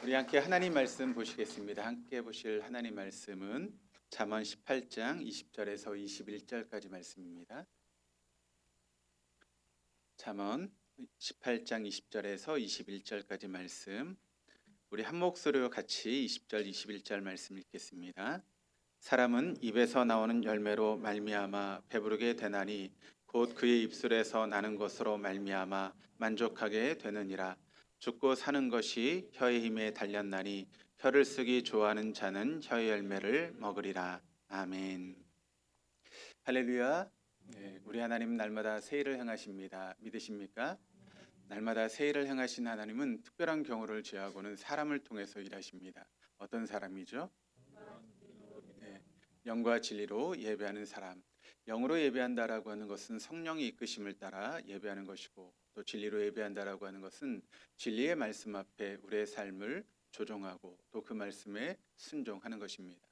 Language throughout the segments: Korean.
우리 함께 하나님 말씀 보시겠습니다. 함께 보실 하나님 말씀은 잠언 18장 20절에서 21절까지 말씀입니다. 잠언 18장 20절에서 21절까지 말씀, 우리 한 목소리로 같이 20절 21절 말씀 읽겠습니다. 사람은 입에서 나오는 열매로 말미암아 배부르게 되나니 곧 그의 입술에서 나는 것으로 말미암아 만족하게 되느니라. 죽고 사는 것이 혀의 힘에 달렸나니 혀를 쓰기 좋아하는 자는 혀의 열매를 먹으리라. 아멘. 할렐루야. 네, 우리 하나님 날마다 새 일을 행하십니다. 믿으십니까? 날마다 새 일을 행하신 하나님은 특별한 경우를 제하고는 사람을 통해서 일하십니다. 어떤 사람이죠? 네, 영과 진리로 예배하는 사람. 영으로 예배한다라고 하는 것은 성령의 이끄심을 따라 예배하는 것이고, 또 진리로 예배한다라고 하는 것은 진리의 말씀 앞에 우리의 삶을 조정하고 또 그 말씀에 순종하는 것입니다.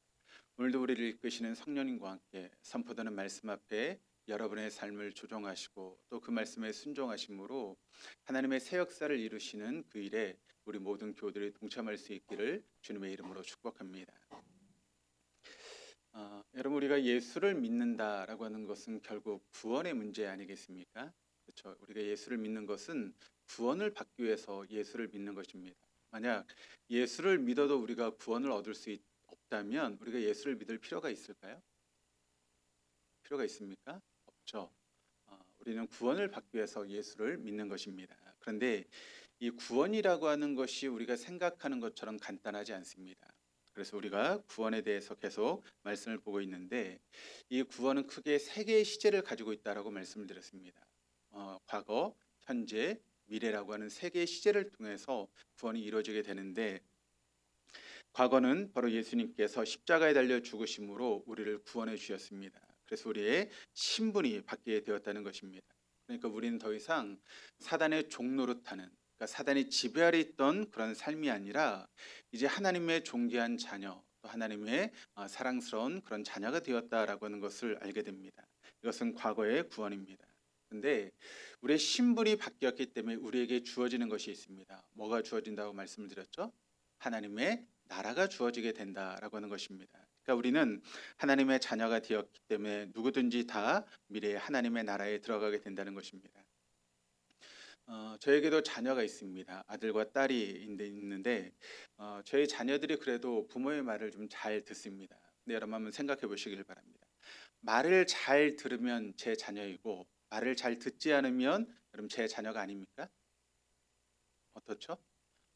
오늘도 우리를 이끄시는 성령님과 함께 선포되는 말씀 앞에 여러분의 삶을 조정하시고 또 그 말씀에 순종하심으로 하나님의 새 역사를 이루시는 그 일에 우리 모든 교우들이 동참할 수 있기를 주님의 이름으로 축복합니다. 여러분, 우리가 예수를 믿는다라고 하는 것은 결국 구원의 문제 아니겠습니까? 그렇죠. 우리가 예수를 믿는 것은 구원을 받기 위해서 예수를 믿는 것입니다. 만약 예수를 믿어도 우리가 구원을 얻을 수 없다면 우리가 예수를 믿을 필요가 있을까요? 필요가 있습니까? 없죠. 우리는 구원을 받기 위해서 예수를 믿는 것입니다. 그런데 이 구원이라고 하는 것이 우리가 생각하는 것처럼 간단하지 않습니다. 그래서 우리가 구원에 대해서 계속 말씀을 보고 있는데, 이 구원은 크게 세 개의 시제를 가지고 있다라고 말씀을 드렸습니다. 과거, 현재, 미래라고 하는 세 개의 시제를 통해서 구원이 이루어지게 되는데, 과거는 바로 예수님께서 십자가에 달려 죽으심으로 우리를 구원해 주셨습니다. 그래서 우리의 신분이 바뀌게 되었다는 것입니다. 그러니까 우리는 더 이상 사단의 종노릇하는, 그러니까 사단이 지배 아래 있던 그런 삶이 아니라 이제 하나님의 존귀한 자녀, 또 하나님의 사랑스러운 그런 자녀가 되었다라고 하는 것을 알게 됩니다. 이것은 과거의 구원입니다. 그런데 우리의 신분이 바뀌었기 때문에 우리에게 주어지는 것이 있습니다. 뭐가 주어진다고 말씀을 드렸죠? 하나님의 나라가 주어지게 된다라고 하는 것입니다. 그러니까 우리는 하나님의 자녀가 되었기 때문에 누구든지 다 미래에 하나님의 나라에 들어가게 된다는 것입니다. 저에게도 자녀가 있습니다. 아들과 딸이 있는데 저희 자녀들이 그래도 부모의 말을 좀 잘 듣습니다. 근데 여러분 한번 생각해 보시길 바랍니다. 말을 잘 들으면 제 자녀이고 말을 잘 듣지 않으면 그럼 제 자녀가 아닙니까? 어떻죠?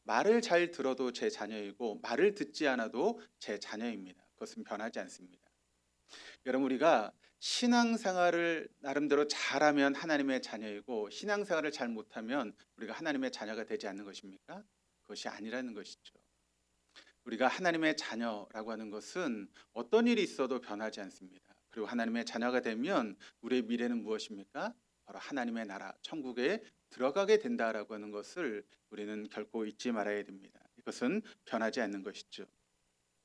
말을 잘 들어도 제 자녀이고 말을 듣지 않아도 제 자녀입니다. 그것은 변하지 않습니다. 여러분, 우리가 신앙생활을 나름대로 잘하면 하나님의 자녀이고 신앙생활을 잘 못하면 우리가 하나님의 자녀가 되지 않는 것입니까? 그것이 아니라는 것이죠. 우리가 하나님의 자녀라고 하는 것은 어떤 일이 있어도 변하지 않습니다. 그리고 하나님의 자녀가 되면 우리의 미래는 무엇입니까? 바로 하나님의 나라, 천국에 들어가게 된다라고 하는 것을 우리는 결코 잊지 말아야 됩니다. 이것은 변하지 않는 것이죠.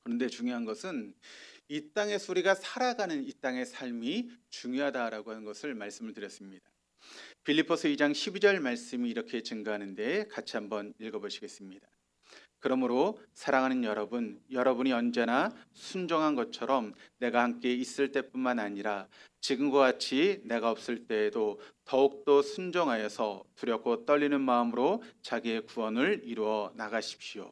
그런데 중요한 것은 이 땅에서 우리가 살아가는 이 땅의 삶이 중요하다라고 하는 것을 말씀을 드렸습니다. 빌립보서 2장 12절 말씀이 이렇게 증가하는데 같이 한번 읽어보시겠습니다. 그러므로 사랑하는 여러분, 여러분이 언제나 순종한 것처럼 내가 함께 있을 때뿐만 아니라 지금과 같이 내가 없을 때에도 더욱더 순종하여서 두렵고 떨리는 마음으로 자기의 구원을 이루어 나가십시오.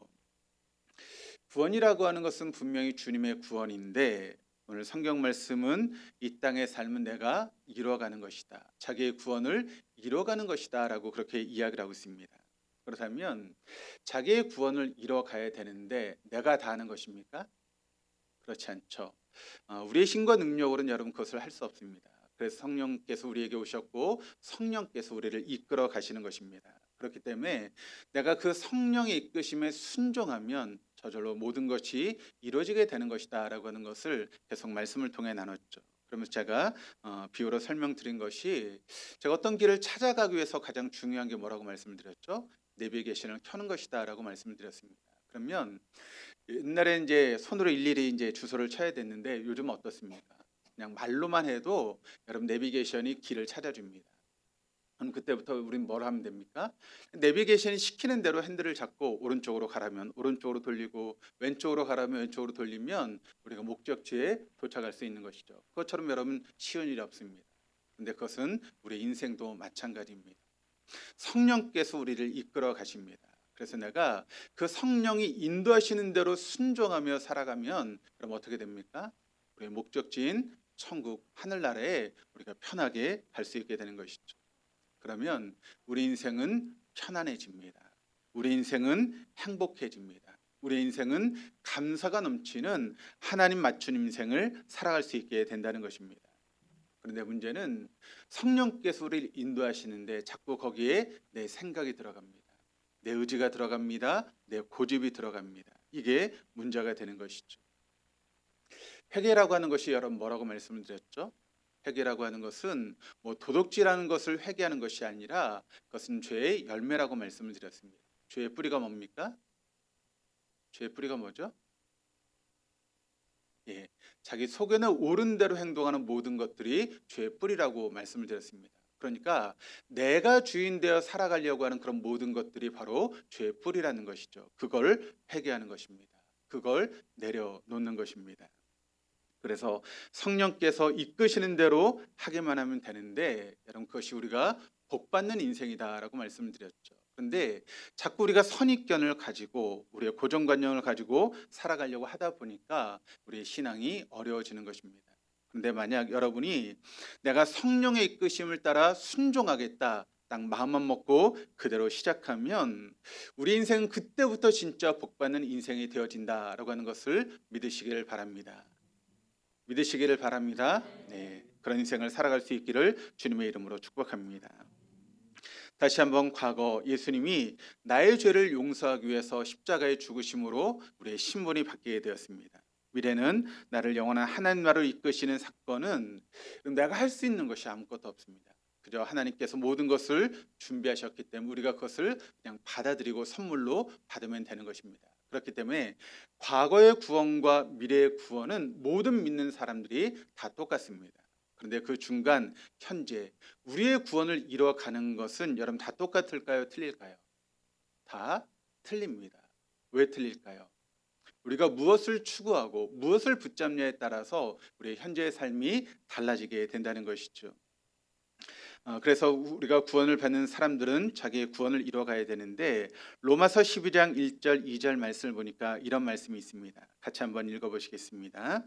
구원이라고 하는 것은 분명히 주님의 구원인데, 오늘 성경 말씀은 이 땅의 삶은 내가 이루어가는 것이다, 자기의 구원을 이루어가는 것이다 라고 그렇게 이야기를 하고 있습니다. 그렇다면 자기의 구원을 이뤄가야 되는데 내가 다 하는 것입니까? 그렇지 않죠. 우리의 힘과 능력으로는 여러분 그것을 할 수 없습니다. 그래서 성령께서 우리에게 오셨고 성령께서 우리를 이끌어 가시는 것입니다. 그렇기 때문에 내가 그 성령의 이끄심에 순종하면 저절로 모든 것이 이루어지게 되는 것이다 라고 하는 것을 계속 말씀을 통해 나눴죠. 그러면서 제가 비유로 설명드린 것이, 제가 어떤 길을 찾아가기 위해서 가장 중요한 게 뭐라고 말씀을 드렸죠? 내비게이션을 켜는 것이다 라고 말씀을 드렸습니다. 그러면 옛날에 이제 손으로 일일이 이제 주소를 쳐야 됐는데 요즘 어떻습니까? 그냥 말로만 해도 여러분 내비게이션이 길을 찾아줍니다. 그럼 그때부터 우린 뭘 하면 됩니까? 내비게이션이 시키는 대로 핸들을 잡고 오른쪽으로 가라면 오른쪽으로 돌리고 왼쪽으로 가라면 왼쪽으로 돌리면 우리가 목적지에 도착할 수 있는 것이죠. 그것처럼 여러분 쉬운 일이 없습니다. 근데 그것은 우리 인생도 마찬가지입니다. 성령께서 우리를 이끌어 가십니다. 그래서 내가 그 성령이 인도하시는 대로 순종하며 살아가면 그럼 어떻게 됩니까? 우리의 목적지인 천국 하늘나라에 우리가 편하게 갈 수 있게 되는 것이죠. 그러면 우리 인생은 편안해집니다. 우리 인생은 행복해집니다. 우리 인생은 감사가 넘치는 하나님 맞춘 인생을 살아갈 수 있게 된다는 것입니다. 그런데 문제는 성령께서 우리를 인도하시는데 자꾸 거기에 내 생각이 들어갑니다. 내 의지가 들어갑니다. 내 고집이 들어갑니다. 이게 문제가 되는 것이죠. 회개라고 하는 것이 여러분 뭐라고 말씀을 드렸죠? 회개라고 하는 것은 뭐 도둑질하는 것을 회개하는 것이 아니라 그것은 죄의 열매라고 말씀을 드렸습니다. 죄의 뿌리가 뭡니까? 죄의 뿌리가 뭐죠? 예, 자기 속에는 옳은 대로 행동하는 모든 것들이 죄의 뿌리라고 말씀을 드렸습니다. 그러니까 내가 주인 되어 살아가려고 하는 그런 모든 것들이 바로 죄의 뿌리라는 것이죠. 그걸 회개하는 것입니다. 그걸 내려놓는 것입니다. 그래서 성령께서 이끄시는 대로 하기만 하면 되는데 여러분 그것이 우리가 복받는 인생이다라고 말씀을 드렸죠. 그런데 자꾸 우리가 선입견을 가지고 우리의 고정관념을 가지고 살아가려고 하다 보니까 우리의 신앙이 어려워지는 것입니다. 그런데 만약 여러분이 내가 성령의 이끄심을 따라 순종하겠다 딱 마음만 먹고 그대로 시작하면 우리 인생은 그때부터 진짜 복받는 인생이 되어진다라고 하는 것을 믿으시기를 바랍니다. 믿으시기를 바랍니다. 네, 그런 인생을 살아갈 수 있기를 주님의 이름으로 축복합니다. 다시 한번 과거 예수님이 나의 죄를 용서하기 위해서 십자가에 죽으심으로 우리의 신분이 바뀌게 되었습니다. 미래는 나를 영원한 하나님 나라로 이끄시는 사건은 내가 할 수 있는 것이 아무것도 없습니다. 그저 하나님께서 모든 것을 준비하셨기 때문에 우리가 그것을 그냥 받아들이고 선물로 받으면 되는 것입니다. 그렇기 때문에 과거의 구원과 미래의 구원은 모든 믿는 사람들이 다 똑같습니다. 그런데 그 중간 현재 우리의 구원을 이뤄가는 것은 여러분 다 똑같을까요? 틀릴까요? 다 틀립니다. 왜 틀릴까요? 우리가 무엇을 추구하고 무엇을 붙잡냐에 따라서 우리의 현재의 삶이 달라지게 된다는 것이죠. 그래서 우리가 구원을 받는 사람들은 자기의 구원을 이뤄가야 되는데 로마서 12장 1절 2절 말씀을 보니까 이런 말씀이 있습니다. 같이 한번 읽어보시겠습니다.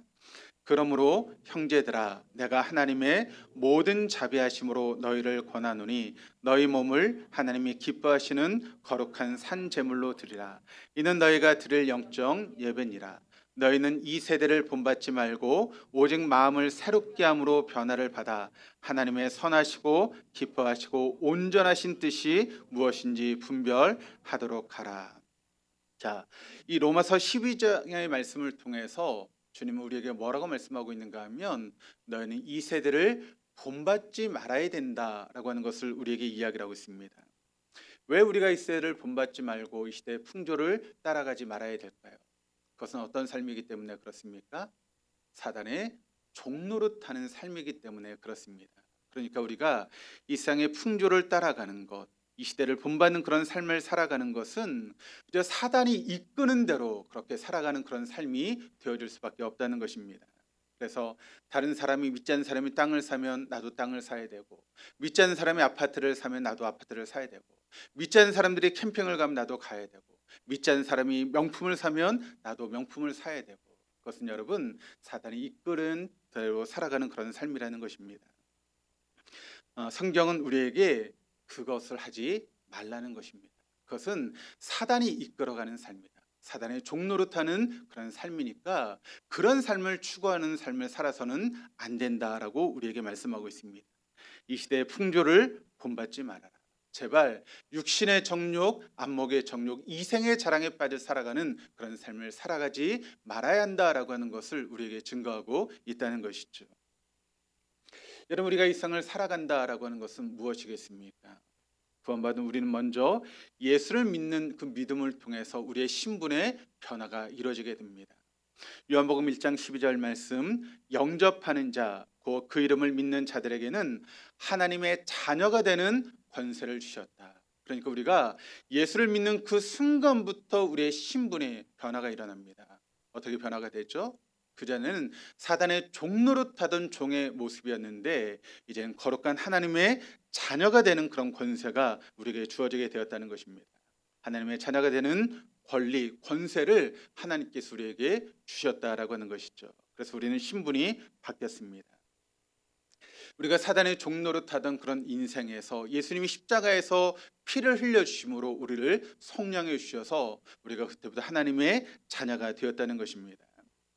그러므로 형제들아 내가 하나님의 모든 자비하심으로 너희를 권하노니 너희 몸을 하나님이 기뻐하시는 거룩한 산 제물로 드리라. 이는 너희가 드릴 영적 예배니라. 너희는 이 세대를 본받지 말고 오직 마음을 새롭게 함으로 변화를 받아 하나님의 선하시고 기뻐하시고 온전하신 뜻이 무엇인지 분별하도록 하라. 자, 이 로마서 12장의 말씀을 통해서 주님은 우리에게 뭐라고 말씀하고 있는가 하면 너희는 이 세대를 본받지 말아야 된다라고 하는 것을 우리에게 이야기를 하고 있습니다. 왜 우리가 이 세대를 본받지 말고 이 시대의 풍조를 따라가지 말아야 될까요? 그것은 어떤 삶이기 때문에 그렇습니까? 사단의 종노릇하는 삶이기 때문에 그렇습니다. 그러니까 우리가 이 세상의 풍조를 따라가는 것, 이 시대를 본받는 그런 삶을 살아가는 것은 그저 사단이 이끄는 대로 그렇게 살아가는 그런 삶이 되어질 수밖에 없다는 것입니다. 그래서 다른 사람이 믿지 않는 사람이 땅을 사면 나도 땅을 사야 되고 믿지 않는 사람이 아파트를 사면 나도 아파트를 사야 되고 믿지 않는 사람들이 캠핑을 가면 나도 가야 되고 믿지 않는 사람이 명품을 사면 나도 명품을 사야 되고 그것은 여러분 사단이 이끄는 대로 살아가는 그런 삶이라는 것입니다. 성경은 우리에게 그것을 하지 말라는 것입니다. 그것은 사단이 이끌어가는 삶이다. 사단의 종노릇하는 그런 삶이니까 그런 삶을 추구하는 삶을 살아서는 안 된다라고 우리에게 말씀하고 있습니다. 이 시대의 풍조를 본받지 말아라. 제발 육신의 정욕, 안목의 정욕, 이생의 자랑에 빠져 살아가는 그런 삶을 살아가지 말아야 한다라고 하는 것을 우리에게 증거하고 있다는 것이죠. 여러분 우리가 이 세상을 살아간다라고 하는 것은 무엇이겠습니까? 구원받은 우리는 먼저 예수를 믿는 그 믿음을 통해서 우리의 신분의 변화가 이루어지게 됩니다. 요한복음 1장 12절 말씀 영접하는 자, 곧 그 이름을 믿는 자들에게는 하나님의 자녀가 되는 권세를 주셨다. 그러니까 우리가 예수를 믿는 그 순간부터 우리의 신분의 변화가 일어납니다. 어떻게 변화가 되죠? 그전에는 사단의 종노릇하던 종의 모습이었는데 이제는 거룩한 하나님의 자녀가 되는 그런 권세가 우리에게 주어지게 되었다는 것입니다. 하나님의 자녀가 되는 권리, 권세를 하나님께서 우리에게 주셨다라고 하는 것이죠. 그래서 우리는 신분이 바뀌었습니다. 우리가 사단의 종노릇하던 그런 인생에서 예수님이 십자가에서 피를 흘려주심으로 우리를 성령해 주셔서 우리가 그때부터 하나님의 자녀가 되었다는 것입니다.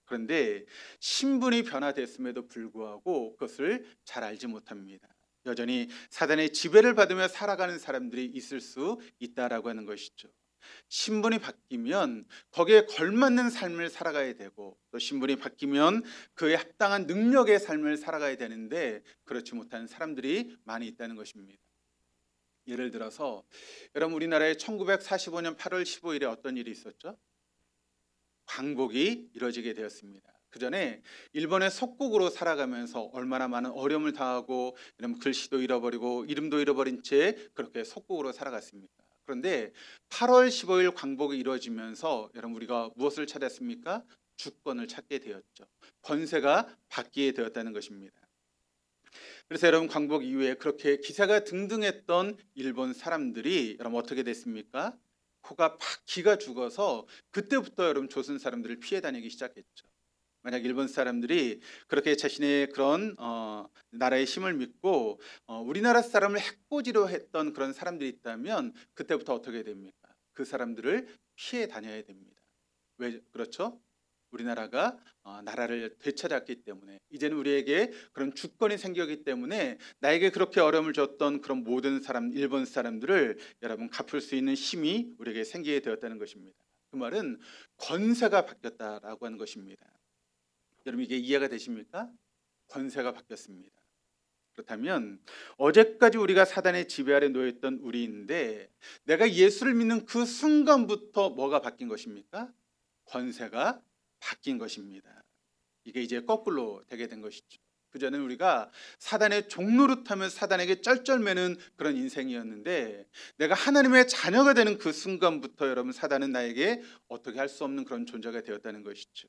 그런데 신분이 변화됐음에도 불구하고 그것을 잘 알지 못합니다. 여전히 사단의 지배를 받으며 살아가는 사람들이 있을 수 있다라고 하는 것이죠. 신분이 바뀌면 거기에 걸맞는 삶을 살아가야 되고 또 신분이 바뀌면 그에 합당한 능력의 삶을 살아가야 되는데 그렇지 못한 사람들이 많이 있다는 것입니다. 예를 들어서 여러분 우리나라에 1945년 8월 15일에 어떤 일이 있었죠? 광복이 이루어지게 되었습니다. 그 전에 일본의 속국으로 살아가면서 얼마나 많은 어려움을 당하고 이런 글씨도 잃어버리고 이름도 잃어버린 채 그렇게 속국으로 살아갔습니까? 그런데 8월 15일 광복이 이루어지면서 여러분 우리가 무엇을 찾았습니까? 주권을 찾게 되었죠. 권세가 바뀌게 되었다는 것입니다. 그래서 여러분 광복 이후에 그렇게 기세가 등등했던 일본 사람들이 여러분 어떻게 됐습니까? 코가 팍 기가 죽어서 그때부터 여러분 조선 사람들을 피해 다니기 시작했죠. 만약 일본 사람들이 그렇게 자신의 그런 나라의 힘을 믿고 우리나라 사람을 해코지로 했던 그런 사람들이 있다면 그때부터 어떻게 됩니까? 그 사람들을 피해 다녀야 됩니다. 왜 그렇죠? 우리나라가 나라를 되찾았기 때문에 이제는 우리에게 그런 주권이 생겼기 때문에 나에게 그렇게 어려움을 줬던 그런 모든 사람 일본 사람들을 여러분 갚을 수 있는 힘이 우리에게 생기게 되었다는 것입니다. 그 말은 권세가 바뀌었다라고 하는 것입니다. 여러분 이게 이해가 되십니까? 권세가 바뀌었습니다. 그렇다면 어제까지 우리가 사단의 지배 아래 놓였던 우리인데 내가 예수를 믿는 그 순간부터 뭐가 바뀐 것입니까? 권세가 바뀐 것입니다. 이게 이제 거꾸로 되게 된 것이죠. 그전에는 우리가 사단의 종노릇하며 사단에게 쩔쩔매는 그런 인생이었는데 내가 하나님의 자녀가 되는 그 순간부터 여러분 사단은 나에게 어떻게 할 수 없는 그런 존재가 되었다는 것이죠.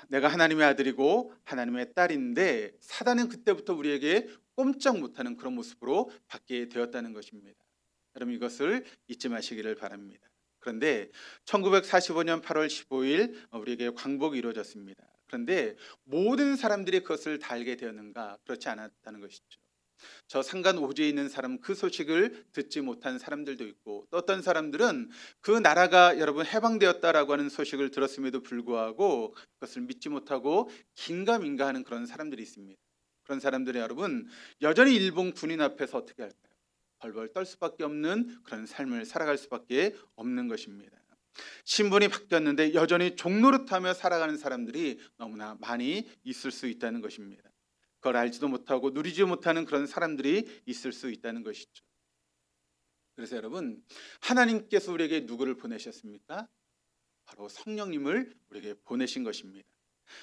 내가 하나님의 아들이고 하나님의 딸인데 사단은 그때부터 우리에게 꼼짝 못하는 그런 모습으로 바뀌게 되었다는 것입니다. 여러분 이것을 잊지 마시기를 바랍니다. 그런데 1945년 8월 15일 우리에게 광복이 이루어졌습니다. 그런데 모든 사람들이 그것을 다 알게 되었는가? 그렇지 않았다는 것이죠. 저 산간 오지에 있는 사람 그 소식을 듣지 못한 사람들도 있고 또 어떤 사람들은 그 나라가 여러분 해방되었다라고 하는 소식을 들었음에도 불구하고 그것을 믿지 못하고 긴가민가하는 그런 사람들이 있습니다. 그런 사람들이 여러분 여전히 일본 군인 앞에서 어떻게 할까요? 벌벌 떨 수밖에 없는 그런 삶을 살아갈 수밖에 없는 것입니다. 신분이 바뀌었는데 여전히 종노릇하며 살아가는 사람들이 너무나 많이 있을 수 있다는 것입니다. 그걸 알지도 못하고 누리지 못하는 그런 사람들이 있을 수 있다는 것이죠. 그래서 여러분 하나님께서 우리에게 누구를 보내셨습니까? 바로 성령님을 우리에게 보내신 것입니다.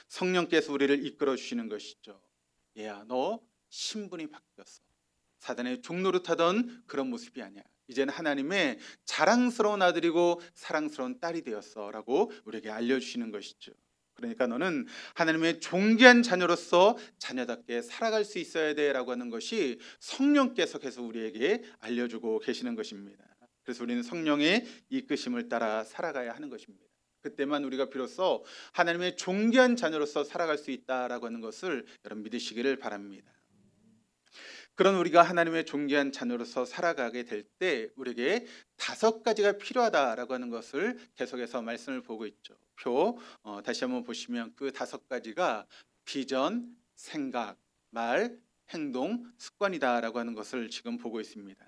성령께서 우리를 이끌어 주시는 것이죠. 얘야 너 신분이 바뀌었어. 사단의 종노릇하던 그런 모습이 아니야. 이제는 하나님의 자랑스러운 아들이고 사랑스러운 딸이 되었어 라고 우리에게 알려주시는 것이죠. 그러니까 너는 하나님의 존귀한 자녀로서 자녀답게 살아갈 수 있어야 돼 라고 하는 것이 성령께서 계속 우리에게 알려주고 계시는 것입니다. 그래서 우리는 성령의 이끄심을 따라 살아가야 하는 것입니다. 그때만 우리가 비로소 하나님의 존귀한 자녀로서 살아갈 수 있다라고 하는 것을 여러분 믿으시기를 바랍니다. 그런 우리가 하나님의 존귀한 자녀로서 살아가게 될 때 우리에게 5가지가 필요하다라고 하는 것을 계속해서 말씀을 보고 있죠. 다시 한번 보시면 그 5가지가 비전, 생각, 말, 행동, 습관이다라고 하는 것을 지금 보고 있습니다.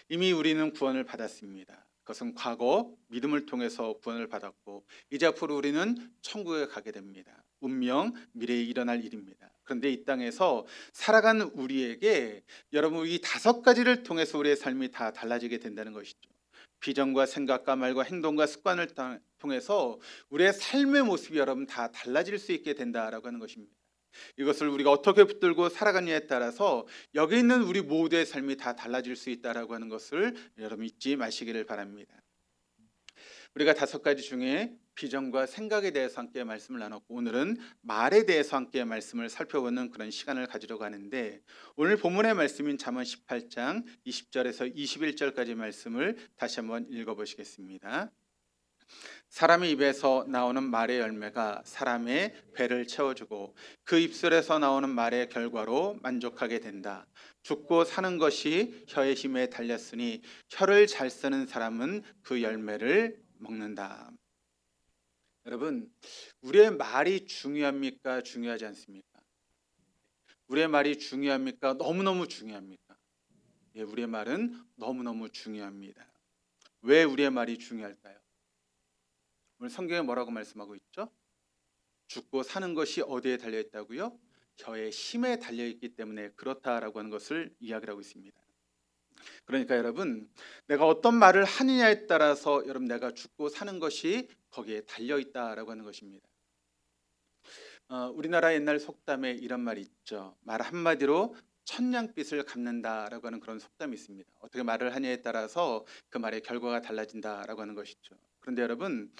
이미 우리는 구원을 받았습니다. 그것은 과거 믿음을 통해서 구원을 받았고 이제 앞으로 우리는 천국에 가게 됩니다. 운명, 미래에 일어날 일입니다. 그런데 이 땅에서 살아가는 우리에게 여러분 이 5가지를 통해서 우리의 삶이 다 달라지게 된다는 것이죠. 비전과 생각과 말과 행동과 습관을 통해서 우리의 삶의 모습이 여러분 다 달라질 수 있게 된다라고 하는 것입니다. 이것을 우리가 어떻게 붙들고 살아가느냐에 따라서 여기 있는 우리 모두의 삶이 다 달라질 수 있다라고 하는 것을 여러분 잊지 마시기를 바랍니다. 우리가 5가지 중에 비전과 생각에 대해서 함께 말씀을 나눴고, 오늘은 말에 대해서 함께 말씀을 살펴보는 그런 시간을 가지려고 하는데, 오늘 본문의 말씀인 잠언 18장 20절에서 21절까지 말씀을 다시 한번 읽어보시겠습니다. 사람의 입에서 나오는 말의 열매가 사람의 배를 채워주고 그 입술에서 나오는 말의 결과로 만족하게 된다. 죽고 사는 것이 혀의 힘에 달렸으니 혀를 잘 쓰는 사람은 그 열매를 먹는다. 여러분, 우리의 말이 중요합니까? 중요하지 않습니까? 우리의 말이 중요합니까? 너무너무 중요합니까? 예, 우리의 말은 너무너무 중요합니다. 왜 우리의 말이 중요할까요? 오늘 성경에 뭐라고 말씀하고 있죠? 죽고 사는 것이 어디에 달려있다고요? 혀의 힘에 달려있기 때문에 그렇다라고 하는 것을 이야기를 하고 있습니다. 그러니까 여러분, 내가 어떤 말을 하느냐에 따라서 여러분 내가 죽고 사는 것이 거기에 달려있다라고 하는 것입니다. 우리나라 옛날 속담에 이런 말이 있죠. 말 한마디로 천냥빚을 갚는다라고 하는 그런 속담이 있습니다. 어떻게 말을 하냐에 따라서 그 말의 결과가 달라진다라고 하는 것이죠. 그런데 여러분,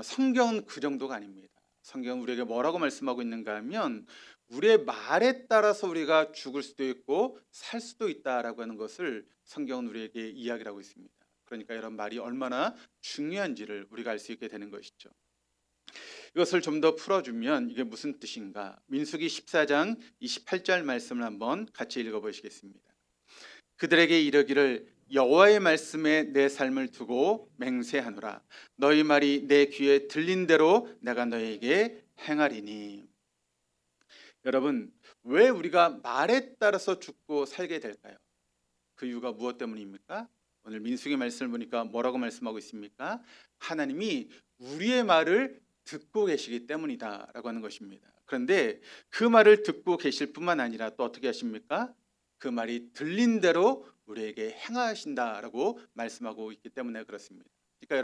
성경은 그 정도가 아닙니다. 성경은 우리에게 뭐라고 말씀하고 있는가 하면 우리의 말에 따라서 우리가 죽을 수도 있고 살 수도 있다라고 하는 것을 성경은 우리에게 이야기를 하고 있습니다. 그러니까 이런 말이 얼마나 중요한지를 우리가 알 수 있게 되는 것이죠. 이것을 좀 더 풀어주면 이게 무슨 뜻인가? 민수기 14장 28절 말씀을 한번 같이 읽어보시겠습니다. 그들에게 이르기를 여호와의 말씀에 내 삶을 두고 맹세하노라. 너희 말이 내 귀에 들린 대로 내가 너희에게 행하리니. 여러분, 왜 우리가 말에 따라서 죽고 살게 될까요? 그 이유가 무엇 때문입니까? 오늘 민수기 말씀을 보니까 뭐라고 말씀하고 있습니까? 하나님이 우리의 말을 듣고 계시기 때문이다라고 하는 것입니다. 그런데 그 말을 듣고 계실 뿐만 아니라 또 어떻게 하십니까? 그 말이 들린 대로 우리에게 행하신다라고 말씀하고 있기 때문에 그렇습니다. 그러니까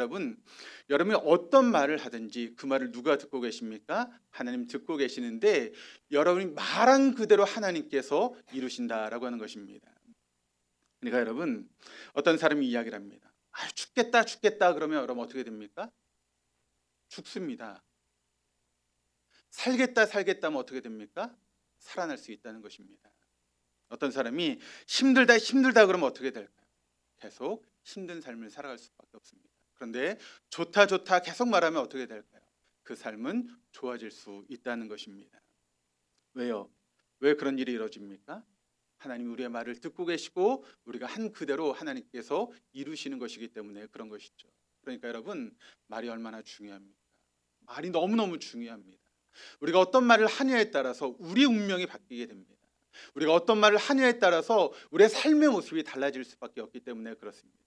여러분이 어떤 말을 하든지 그 말을 누가 듣고 계십니까? 하나님 듣고 계시는데 여러분이 말한 그대로 하나님께서 이루신다라고 하는 것입니다. 그러니까 여러분, 어떤 사람이 이야기를 합니다. 죽겠다 그러면 여러분 어떻게 됩니까? 죽습니다. 살겠다 하면 어떻게 됩니까? 살아날 수 있다는 것입니다. 어떤 사람이 힘들다 그러면 어떻게 될까요? 계속 힘든 삶을 살아갈 수밖에 없습니다. 그런데 좋다 계속 말하면 어떻게 될까요? 그 삶은 좋아질 수 있다는 것입니다. 왜요? 왜 그런 일이 이루어집니까? 하나님 우리의 말을 듣고 계시고 우리가 한 그대로 하나님께서 이루시는 것이기 때문에 그런 것이죠. 그러니까 여러분, 말이 얼마나 중요합니까? 말이 너무너무 중요합니다. 우리가 어떤 말을 하냐에 따라서 우리 운명이 바뀌게 됩니다. 우리가 어떤 말을 하냐에 따라서 우리의 삶의 모습이 달라질 수밖에 없기 때문에 그렇습니다.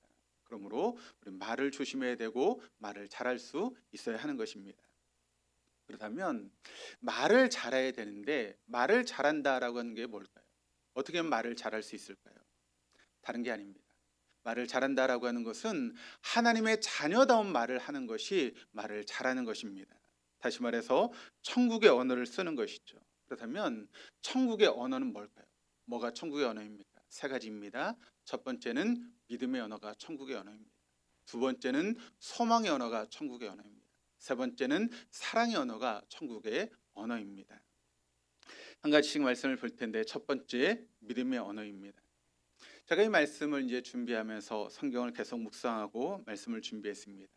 그러므로 우리 말을 조심해야 되고 말을 잘할 수 있어야 하는 것입니다. 그렇다면 말을 잘해야 되는데 말을 잘한다라고 하는 게 뭘까요? 어떻게 하면 말을 잘할 수 있을까요? 다른 게 아닙니다. 말을 잘한다라고 하는 것은 하나님의 자녀다운 말을 하는 것이 말을 잘하는 것입니다. 다시 말해서 천국의 언어를 쓰는 것이죠. 그렇다면 천국의 언어는 뭘까요? 뭐가 천국의 언어입니까? 3가지입니다. 첫 번째는 믿음의 언어가 천국의 언어입니다. 두 번째는 소망의 언어가 천국의 언어입니다. 세 번째는 사랑의 언어가 천국의 언어입니다. 한 가지씩 말씀을 볼 텐데, 첫 번째 믿음의 언어입니다. 제가 이 말씀을 이제 준비하면서 성경을 계속 묵상하고 말씀을 준비했습니다.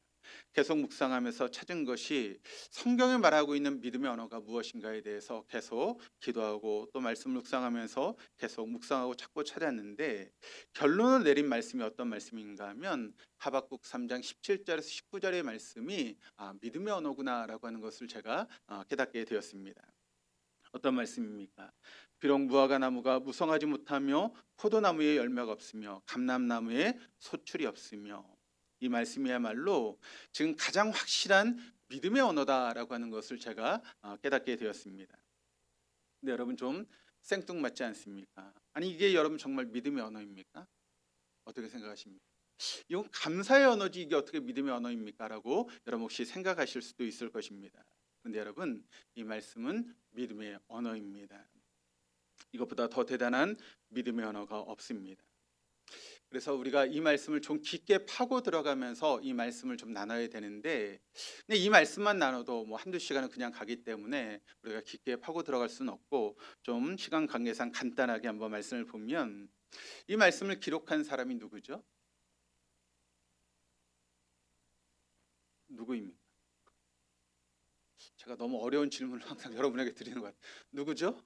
계속 묵상하면서 찾은 것이 성경에 말하고 있는 믿음의 언어가 무엇인가에 대해서 계속 기도하고 또 말씀을 묵상하면서 계속 묵상하고 찾고 찾았는데, 결론을 내린 말씀이 어떤 말씀인가 하면 하박국 3장 17절에서 19절의 말씀이 믿음의 언어구나라고 하는 것을 제가 깨닫게 되었습니다. 어떤 말씀입니까? 비록 무화과 나무가 무성하지 못하며 포도나무에 열매가 없으며 감람나무에 소출이 없으며, 이 말씀이야말로 지금 가장 확실한 믿음의 언어다라고 하는 것을 제가 깨닫게 되었습니다. 근데 여러분 좀 생뚱맞지 않습니까? 아니 이게 여러분 정말 믿음의 언어입니까? 어떻게 생각하십니까? 이건 감사의 언어지 이게 어떻게 믿음의 언어입니까? 라고 여러분 혹시 생각하실 수도 있을 것입니다. 그런데 여러분, 이 말씀은 믿음의 언어입니다. 이것보다 더 대단한 믿음의 언어가 없습니다. 그래서 우리가 이 말씀을 좀 깊게 파고 들어가면서 이 말씀을 좀 나눠야 되는데, 근데 이 말씀만 나눠도 뭐 한두 시간은 그냥 가기 때문에 우리가 깊게 파고 들어갈 수는 없고, 좀 시간 관계상 간단하게 한번 말씀을 보면, 이 말씀을 기록한 사람이 누구죠? 누구입니까? 제가 너무 어려운 질문을 항상 여러분에게 드리는 것 같아요. 누구죠?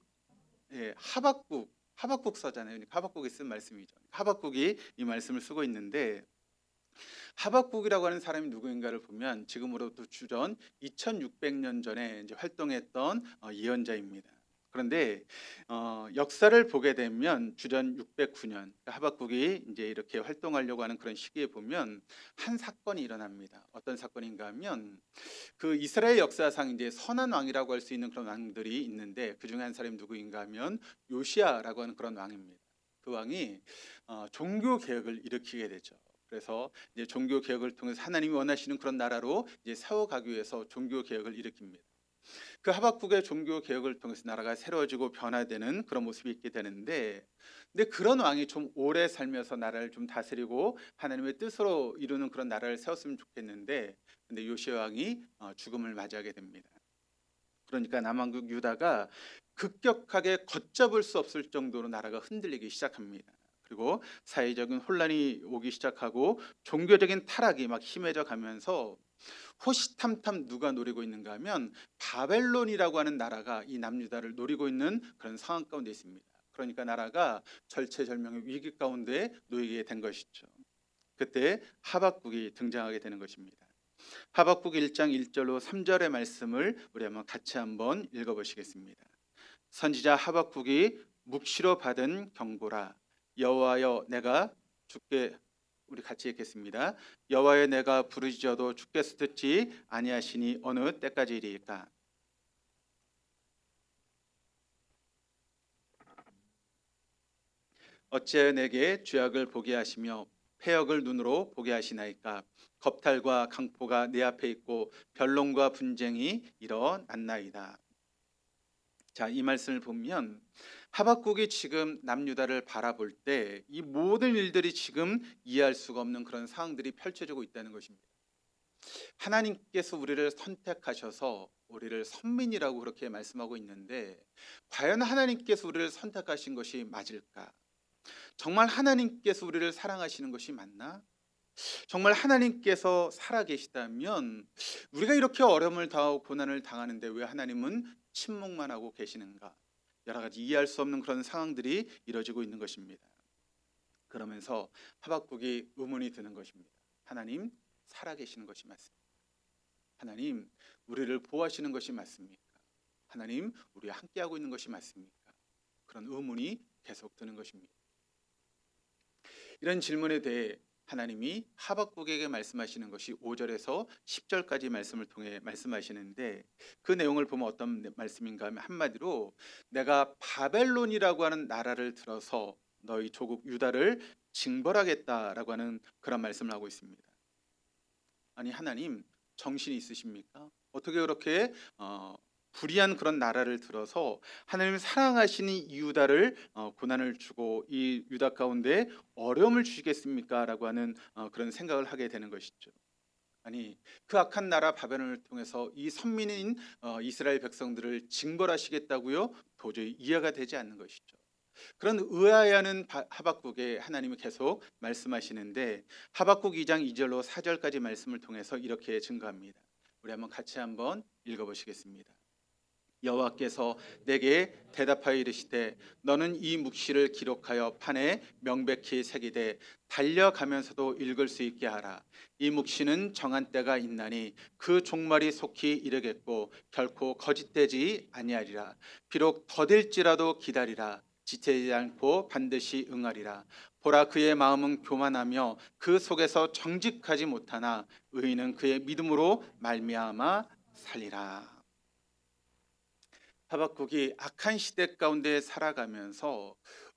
예, 하박국 서잖아요. 그러니까 하박국이 쓴 말씀이죠. 하박국이 이 말씀을 쓰고 있는데, 하박국이라고 하는 사람이 누구인가를 보면 지금으로부터 주전 2600년 전에 이제 활동했던 예언자입니다. 그런데 역사를 보게 되면 주전 609년 하박국이 이제 이렇게 활동하려고 하는 그런 시기에 보면 한 사건이 일어납니다. 어떤 사건인가 하면, 그 이스라엘 역사상 이제 선한 왕이라고 할 수 있는 그런 왕들이 있는데, 그 중에 한 사람이 누구인가 하면 요시야라고 하는 그런 왕입니다. 그 왕이 종교 개혁을 일으키게 되죠. 그래서 이제 종교 개혁을 통해서 하나님이 원하시는 그런 나라로 이제 세워가기 위해서 종교 개혁을 일으킵니다. 그 하박국의 종교 개혁을 통해서 나라가 새로워지고 변화되는 그런 모습이 있게 되는데, 근데 그런 왕이 좀 오래 살면서 나라를 좀 다스리고 하나님의 뜻으로 이루는 그런 나라를 세웠으면 좋겠는데, 근데 요시야 왕이 죽음을 맞이하게 됩니다. 그러니까 남왕국 유다가 급격하게 걷잡을 수 없을 정도로 나라가 흔들리기 시작합니다. 그리고 사회적인 혼란이 오기 시작하고 종교적인 타락이 막 심해져 가면서, 호시탐탐 누가 노리고 있는가 하면 바벨론이라고 하는 나라가 이 남유다를 노리고 있는 그런 상황 가운데 있습니다. 그러니까 나라가 절체절명의 위기 가운데 놓이게 된 것이죠. 그때 하박국이 등장하게 되는 것입니다. 하박국 1장 1절로 3절의 말씀을 우리 같이 한번 읽어보시겠습니다. 선지자 하박국이 묵시로 받은 경고라. 여호와여 내가 주께, 우리 같이 읽겠습니다. 여호와여 내가 부르짖어도 주께서 듣지 아니하시니 어느 때까지이리까. 어찌하여 내게 죄악을 보게 하시며 패역을 눈으로 보게 하시나이까. 겁탈과 강포가 내 앞에 있고 변론과 분쟁이 일어났나이다. 자, 이 말씀을 보면 하박국이 지금 남유다를 바라볼 때 이 모든 일들이 지금 이해할 수가 없는 그런 상황들이 펼쳐지고 있다는 것입니다. 하나님께서 우리를 선택하셔서 우리를 선민이라고 그렇게 말씀하고 있는데, 과연 하나님께서 우리를 선택하신 것이 맞을까? 정말 하나님께서 우리를 사랑하시는 것이 맞나? 정말 하나님께서 살아계시다면 우리가 이렇게 어려움을 당하고 고난을 당하는데 왜 하나님은 침묵만 하고 계시는가? 여러 가지 이해할 수 없는 그런 상황들이 이뤄지고 있는 것입니다. 그러면서 하박국이 의문이 드는 것입니다. 하나님 살아계시는 것이 맞습니까? 하나님 우리를 보호하시는 것이 맞습니까? 하나님 우리와 함께하고 있는 것이 맞습니까? 그런 의문이 계속 드는 것입니다. 이런 질문에 대해 하나님이 하박국에게 말씀하시는 것이 5절에서 10절까지 말씀을 통해 말씀하시는데, 그 내용을 보면 어떤 말씀인가 하면 한마디로 내가 바벨론이라고 하는 나라를 들어서 너희 조국 유다를 징벌하겠다라고 하는 그런 말씀을 하고 있습니다. 아니 하나님 정신이 있으십니까? 어떻게 그렇게 불의한 그런 나라를 들어서 하나님을 사랑하시는 유다를 고난을 주고 이 유다 가운데 어려움을 주시겠습니까? 라고 하는 그런 생각을 하게 되는 것이죠. 아니 그 악한 나라 바벨론을 통해서 이 선민인 이스라엘 백성들을 징벌하시겠다고요? 도저히 이해가 되지 않는 것이죠. 그런 의아해하는 하박국에 하나님이 계속 말씀하시는데, 하박국 2장 2절로 4절까지 말씀을 통해서 이렇게 증거합니다. 우리 한번 같이 한번 읽어보시겠습니다. 여호와께서 내게 대답하여 이르시되 너는 이 묵시를 기록하여 판에 명백히 새기되 달려가면서도 읽을 수 있게 하라. 이 묵시는 정한 때가 있나니 그 종말이 속히 이르겠고 결코 거짓되지 아니하리라. 비록 더딜지라도 기다리라. 지체지 않고 반드시 응하리라. 보라 그의 마음은 교만하며 그 속에서 정직하지 못하나 의인은 그의 믿음으로 말미암아 살리라. 하박국이 악한 시대 가운데 살아가면서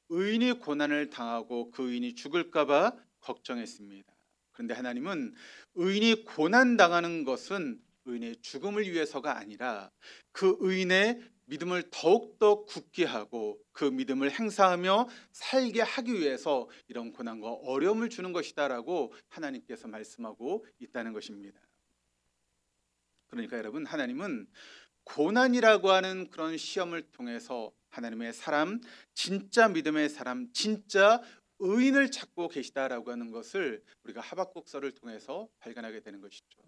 의인이 고난을 당하고 그 의인이 죽을까 봐 걱정했습니다. 그런데 하나님은 의인이 고난 당하는 것은 의인의 죽음을 위해서가 아니라 그 의인의 믿음을 더욱더 굳게 하고 그 믿음을 행사하며 살게 하기 위해서 이런 고난과 어려움을 주는 것이다라고 하나님께서 말씀하고 있다는 것입니다. 그러니까 여러분, 하나님은 고난이라고 하는 그런 시험을 통해서 하나님의 사람, 진짜 믿음의 사람, 진짜 의인을 찾고 계시다라고 하는 것을 우리가 하박국서를 통해서 발견하게 되는 것이죠.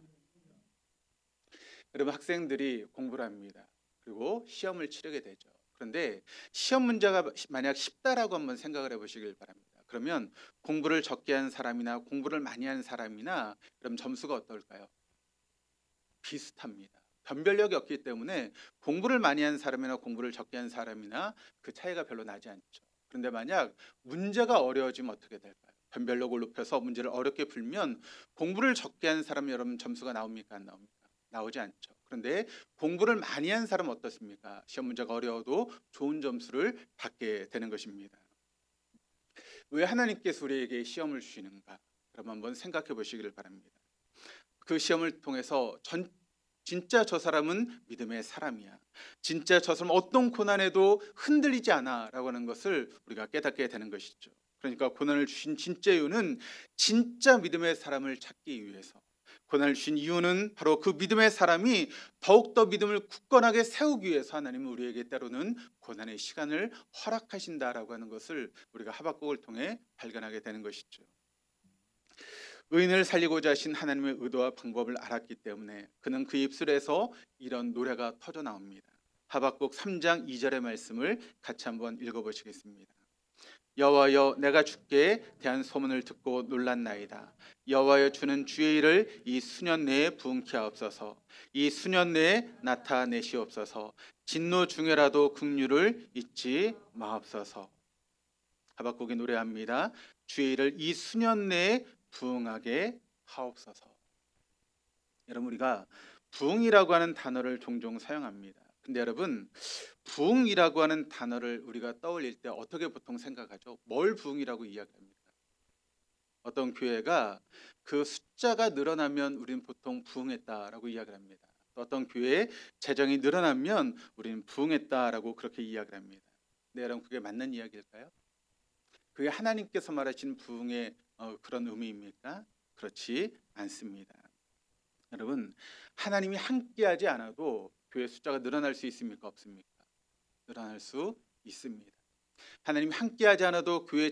여러분, 학생들이 공부를 합니다. 그리고 시험을 치르게 되죠. 그런데 시험 문제가 만약 쉽다라고 한번 생각을 해보시길 바랍니다. 그러면 공부를 적게 한 사람이나 공부를 많이 한 사람이나 그럼 점수가 어떨까요? 비슷합니다. 변별력이 없기 때문에 공부를 많이 한 사람이나 공부를 적게 한 사람이나 그 차이가 별로 나지 않죠. 그런데 만약 문제가 어려워지면 어떻게 될까요? 변별력을 높여서 문제를 어렵게 풀면 공부를 적게 한 사람 여러분 점수가 나옵니까? 안 나옵니까? 나오지 않죠. 그런데 공부를 많이 한 사람은 어떻습니까? 시험 문제가 어려워도 좋은 점수를 받게 되는 것입니다. 왜 하나님께서 우리에게 시험을 주시는가? 그럼 한번 생각해 보시기를 바랍니다. 그 시험을 통해서 진짜 저 사람은 믿음의 사람이야. 진짜 저 사람은 어떤 고난에도 흔들리지 않아라고 하는 것을 우리가 깨닫게 되는 것이죠. 그러니까 고난을 주신 진짜 이유는 진짜 믿음의 사람을 찾기 위해서, 고난을 주신 이유는 바로 그 믿음의 사람이 더욱더 믿음을 굳건하게 세우기 위해서 하나님은 우리에게 때로는 고난의 시간을 허락하신다라고 하는 것을 우리가 하박국을 통해 발견하게 되는 것이죠. 의인을 살리고자 하신 하나님의 의도와 방법을 알았기 때문에 그는 그 입술에서 이런 노래가 터져 나옵니다. 하박국 3장 2절의 말씀을 같이 한번 읽어보시겠습니다. 여호와여, 내가 주께 대한 소문을 듣고 놀랐나이다. 여호와여, 주는 주의 일을 이 수년 내에 부응케 하옵소서. 이 수년 내에 나타내시옵소서. 진노 중에라도 긍휼을 잊지 마옵소서. 하박국이 노래합니다. 주의 일을 이 수년 내에 부응하게 하옵소서. 여러분, 우리가 부응이라고 하는 단어를 종종 사용합니다. 근데 여러분, 부응이라고 하는 단어를 우리가 떠올릴 때 어떻게 보통 생각하죠? 뭘 부응이라고 이야기합니까? 어떤 교회가 그 숫자가 늘어나면 우리는 보통 부응했다라고 이야기를 합니다. 어떤 교회의 재정이 늘어나면 우리는 부응했다라고 그렇게 이야기를 합니다. 근데 여러분, 그게 맞는 이야기일까요? 그게 하나님께서 말하신 부응의 그런 의미입니까? 그렇지 않습니다. 여러분, 하나님이 함께하지 않아도 교회 숫자가 늘어날 수 있습니까? 없습니까? 늘어날 수 있습니다. 하나님이 함께하지 않아도 교회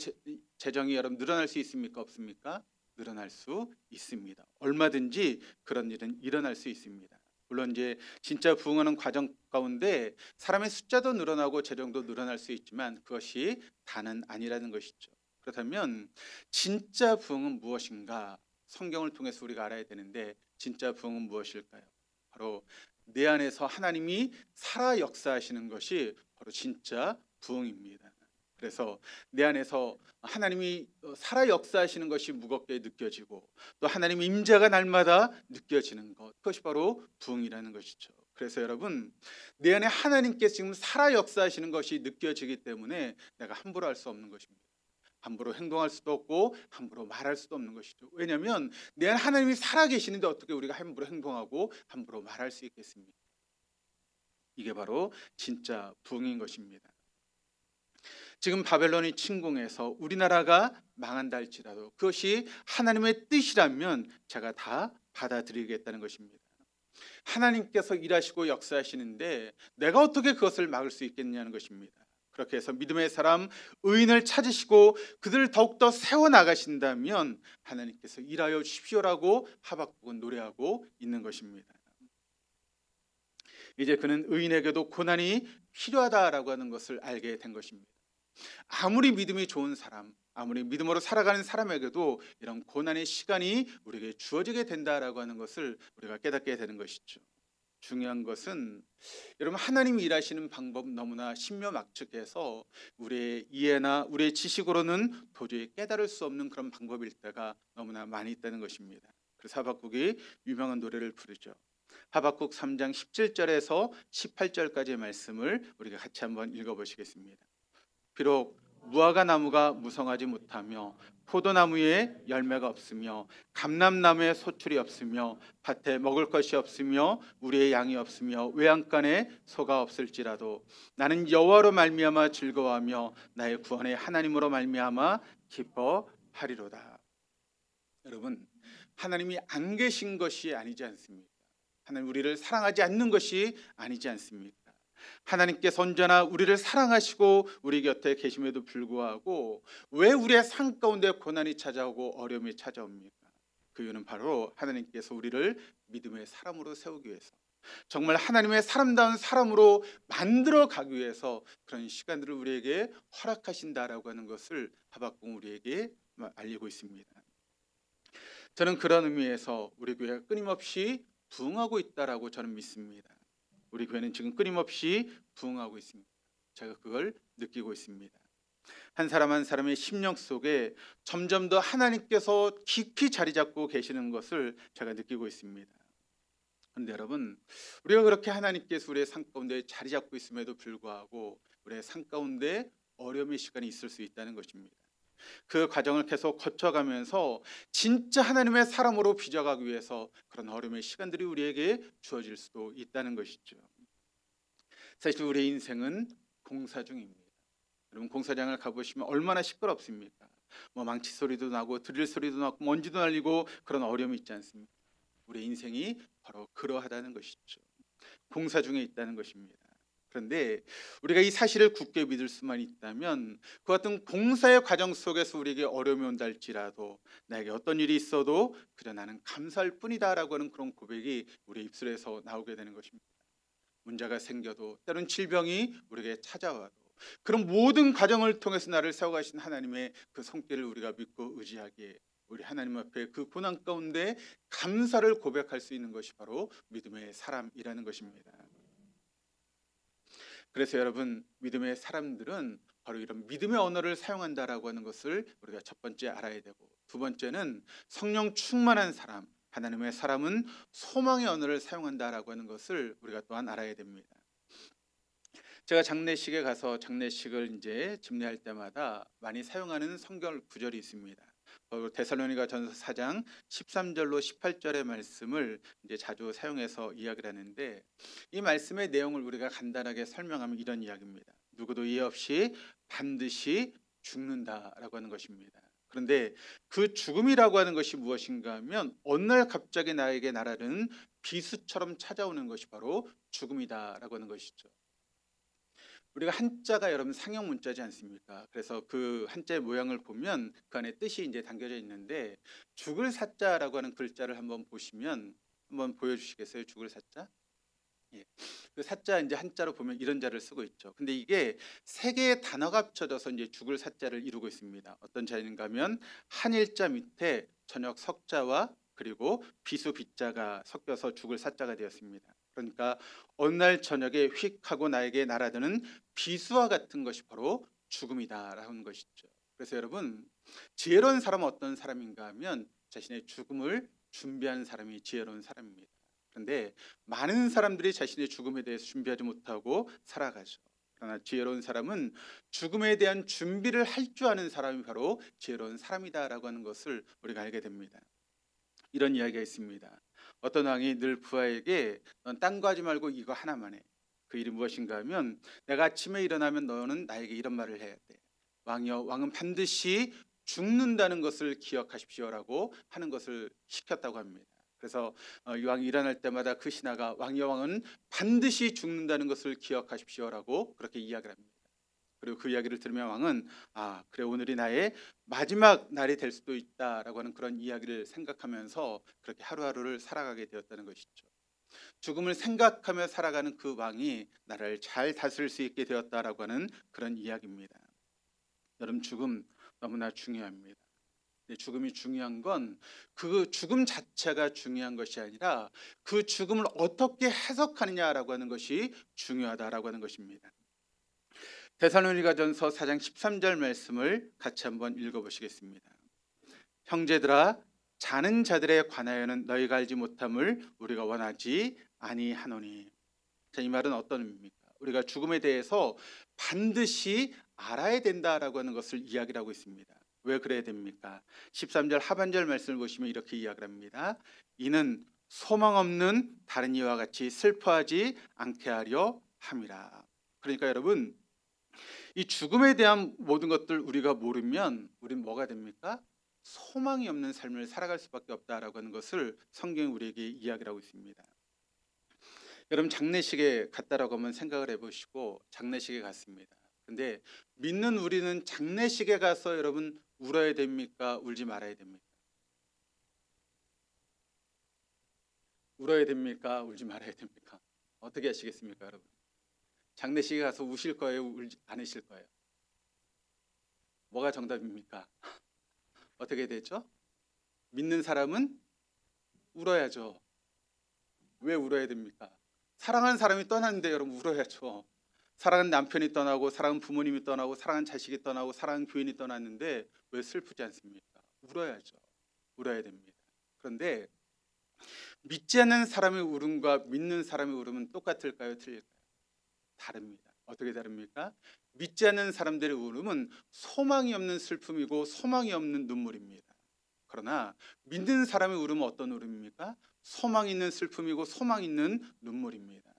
재정이 여러분 늘어날 수 있습니까? 없습니까? 늘어날 수 있습니다. 얼마든지 그런 일은 일어날 수 있습니다. 물론 이제 진짜 부흥하는 과정 가운데 사람의 숫자도 늘어나고 재정도 늘어날 수 있지만 그것이 다는 아니라는 것이죠. 그렇다면 진짜 부흥은 무엇인가? 성경을 통해서 우리가 알아야 되는데 진짜 부흥은 무엇일까요? 바로 내 안에서 하나님이 살아 역사하시는 것이 바로 진짜 부흥입니다. 그래서 내 안에서 하나님이 살아 역사하시는 것이 무겁게 느껴지고 또 하나님의 임재가 날마다 느껴지는 것, 그것이 바로 부흥이라는 것이죠. 그래서 여러분, 내 안에 하나님께서 지금 살아 역사하시는 것이 느껴지기 때문에 내가 함부로 할 수 없는 것입니다. 함부로 행동할 수도 없고 함부로 말할 수도 없는 것이죠. 왜냐하면 내 안에 하나님이 살아 계시는데 어떻게 우리가 함부로 행동하고 함부로 말할 수 있겠습니까? 이게 바로 진짜 부흥인 것입니다. 지금 바벨론이 침공해서 우리나라가 망한다 할지라도 그것이 하나님의 뜻이라면 제가 다 받아들이겠다는 것입니다. 하나님께서 일하시고 역사하시는데 내가 어떻게 그것을 막을 수 있겠냐는 것입니다. 그렇게 해서 믿음의 사람 의인을 찾으시고 그들을 더욱더 세워나가신다면 하나님께서 일하여 주십시오라고 하박국은 노래하고 있는 것입니다. 이제 그는 의인에게도 고난이 필요하다라고 하는 것을 알게 된 것입니다. 아무리 믿음이 좋은 사람, 아무리 믿음으로 살아가는 사람에게도 이런 고난의 시간이 우리에게 주어지게 된다라고 하는 것을 우리가 깨닫게 되는 것이죠. 중요한 것은 여러분, 하나님이 일하시는 방법 너무나 신묘막측해서 우리의 이해나 우리의 지식으로는 도저히 깨달을 수 없는 그런 방법일 때가 너무나 많이 있다는 것입니다. 그래서 하박국이 유명한 노래를 부르죠. 하박국 3장 17절에서 18절까지의 말씀을 우리가 같이 한번 읽어보시겠습니다. 비록 무화과 나무가 무성하지 못하며 포도나무에 열매가 없으며 감람나무에 소출이 없으며 밭에 먹을 것이 없으며 우리의 양이 없으며 외양간에 소가 없을지라도 나는 여호와로 말미암아 즐거워하며 나의 구원의 하나님으로 말미암아 기뻐하리로다. 여러분, 하나님이 안 계신 것이 아니지 않습니까? 하나님 우리를 사랑하지 않는 것이 아니지 않습니까? 하나님께서 언제나 우리를 사랑하시고 우리 곁에 계심에도 불구하고 왜 우리의 삶 가운데 고난이 찾아오고 어려움이 찾아옵니까? 그 이유는 바로 하나님께서 우리를 믿음의 사람으로 세우기 위해서, 정말 하나님의 사람다운 사람으로 만들어 가기 위해서 그런 시간들을 우리에게 허락하신다라고 하는 것을 하박국 우리에게 알리고 있습니다. 저는 그런 의미에서 우리 교회가 끊임없이 부흥하고 있다라고 저는 믿습니다. 우리 교회는 지금 끊임없이 부흥하고 있습니다. 제가 그걸 느끼고 있습니다. 한 사람 한 사람의 심령 속에 점점 더 하나님께서 깊이 자리 잡고 계시는 것을 제가 느끼고 있습니다. 그런데 여러분, 우리가 그렇게 하나님께서 우리의 삶 가운데 자리 잡고 있음에도 불구하고 우리의 삶 가운데 어려움의 시간이 있을 수 있다는 것입니다. 그 과정을 계속 거쳐가면서 진짜 하나님의 사람으로 빚어가기 위해서 그런 어려움의 시간들이 우리에게 주어질 수도 있다는 것이죠. 사실 우리의 인생은 공사 중입니다. 여러분, 공사장을 가보시면 얼마나 시끄럽습니까? 망치 소리도 나고 드릴 소리도 나고 먼지도 날리고 그런 어려움이 있지 않습니까? 우리의 인생이 바로 그러하다는 것이죠. 공사 중에 있다는 것입니다. 그런데 우리가 이 사실을 굳게 믿을 수만 있다면 그 같은 공사의 과정 속에서 우리에게 어려움이 온다 할지라도 나에게 어떤 일이 있어도 그저 나는 감사할 뿐이다라고 하는 그런 고백이 우리 입술에서 나오게 되는 것입니다. 문제가 생겨도 때론 질병이 우리에게 찾아와도 그런 모든 과정을 통해서 나를 세워가신 하나님의 그 손길을 우리가 믿고 의지하기에 우리 하나님 앞에 그 고난 가운데 감사를 고백할 수 있는 것이 바로 믿음의 사람이라는 것입니다. 그래서 여러분, 믿음의 사람들은 바로 이런 믿음의 언어를 사용한다라고 하는 것을 우리가 첫 번째 알아야 되고, 두 번째는 성령 충만한 사람, 하나님의 사람은 소망의 언어를 사용한다라고 하는 것을 우리가 또한 알아야 됩니다. 제가 장례식에 가서 장례식을 이제 집례할 때마다 많이 사용하는 성경 구절이 있습니다. 데살로니가전서 4장 13절로 18절의 말씀을 이제 자주 사용해서 이야기를 하는데, 이 말씀의 내용을 우리가 간단하게 설명하면 이런 이야기입니다. 누구도 이해 없이 반드시 죽는다라고 하는 것입니다. 그런데 그 죽음이라고 하는 것이 무엇인가 하면 어느 날 갑자기 나에게 날아드는 비수처럼 찾아오는 것이 바로 죽음이다라고 하는 것이죠. 우리가 한자가 여러분 상형 문자지 않습니까? 그래서 그 한자의 모양을 보면 그 안에 뜻이 이제 담겨져 있는데, 죽을 사자라고 하는 글자를 한번 보시면 한번 보여주시겠어요? 죽을 사자? 예. 그 사자 이제 한자로 보면 이런 자를 쓰고 있죠. 근데 이게 세 개의 단어가 합쳐져서 이제 죽을 사자를 이루고 있습니다. 어떤 자인가 하면 한일자 밑에 저녁 석자와 그리고 비수 비자가 섞여서 죽을 사자가 되었습니다. 그러니까 어느 날 저녁에 휙 하고 나에게 날아드는 비수와 같은 것이 바로 죽음이다라는 것이죠. 그래서 여러분, 지혜로운 사람은 어떤 사람인가 하면 자신의 죽음을 준비하는 사람이 지혜로운 사람입니다. 그런데 많은 사람들이 자신의 죽음에 대해서 준비하지 못하고 살아가죠. 그러나 지혜로운 사람은 죽음에 대한 준비를 할 줄 아는 사람이 바로 지혜로운 사람이다라고 하는 것을 우리가 알게 됩니다. 이런 이야기가 있습니다. 어떤 왕이 늘 부하에게 넌 딴 거 하지 말고 이거 하나만 해. 그 일이 무엇인가 하면 내가 아침에 일어나면 너는 나에게 이런 말을 해야 돼. 왕이여, 왕은 반드시 죽는다는 것을 기억하십시오라고 하는 것을 시켰다고 합니다. 그래서 이 왕이 일어날 때마다 그 신하가 왕이여, 왕은 반드시 죽는다는 것을 기억하십시오라고 그렇게 이야기를 합니다. 그리고 그 이야기를 들으면 왕은 그래, 오늘이 나의 마지막 날이 될 수도 있다라고 하는 그런 이야기를 생각하면서 그렇게 하루하루를 살아가게 되었다는 것이죠. 죽음을 생각하며 살아가는 그 왕이 나라를 잘 다스릴 수 있게 되었다라고 하는 그런 이야기입니다. 여러분, 죽음 너무나 중요합니다. 죽음이 중요한 건 그 죽음 자체가 중요한 것이 아니라 그 죽음을 어떻게 해석하느냐라고 하는 것이 중요하다라고 하는 것입니다. 데살로니가전서 4장 13절 말씀을 같이 한번 읽어보시겠습니다. 형제들아, 자는 자들에 관하여는 너희가 알지 못함을 우리가 원하지 아니하노니. 자, 이 말은 어떤 의미입니까? 우리가 죽음에 대해서 반드시 알아야 된다라고 하는 것을 이야기를 하고 있습니다. 왜 그래야 됩니까? 13절 하반절 말씀을 보시면 이렇게 이야기를 합니다. 이는 소망 없는 다른 이와 같이 슬퍼하지 않게 하려 함이라. 그러니까 여러분, 이 죽음에 대한 모든 것들 우리가 모르면 우리는 뭐가 됩니까? 소망이 없는 삶을 살아갈 수밖에 없다라고 하는 것을 성경이 우리에게 이야기를 하고 있습니다. 여러분, 장례식에 갔다라고 한번 생각을 해보시고 장례식에 갔습니다. 근데 믿는 우리는 장례식에 가서 여러분 울어야 됩니까? 울지 말아야 됩니까? 울어야 됩니까? 울지 말아야 됩니까? 어떻게 하시겠습니까, 여러분? 장례식에 가서 우실 거예요? 울지 않으실 거예요? 뭐가 정답입니까? 어떻게 되죠? 믿는 사람은 울어야죠. 왜 울어야 됩니까? 사랑하는 사람이 떠났는데 여러분 울어야죠. 사랑하는 남편이 떠나고 사랑하는 부모님이 떠나고 사랑하는 자식이 떠나고 사랑하는 교인이 떠났는데 왜 슬프지 않습니까? 울어야죠. 울어야 됩니다. 그런데 믿지 않는 사람의 울음과 믿는 사람의 울음은 똑같을까요? 틀릴까요? 다릅니다. 어떻게 다릅니까? 믿지 않는 사람들의 울음은 소망이 없는 슬픔이고 소망이 없는 눈물입니다. 그러나 믿는 사람의 울음은 어떤 울음입니까? 소망 있는 슬픔이고 소망 있는 눈물입니다.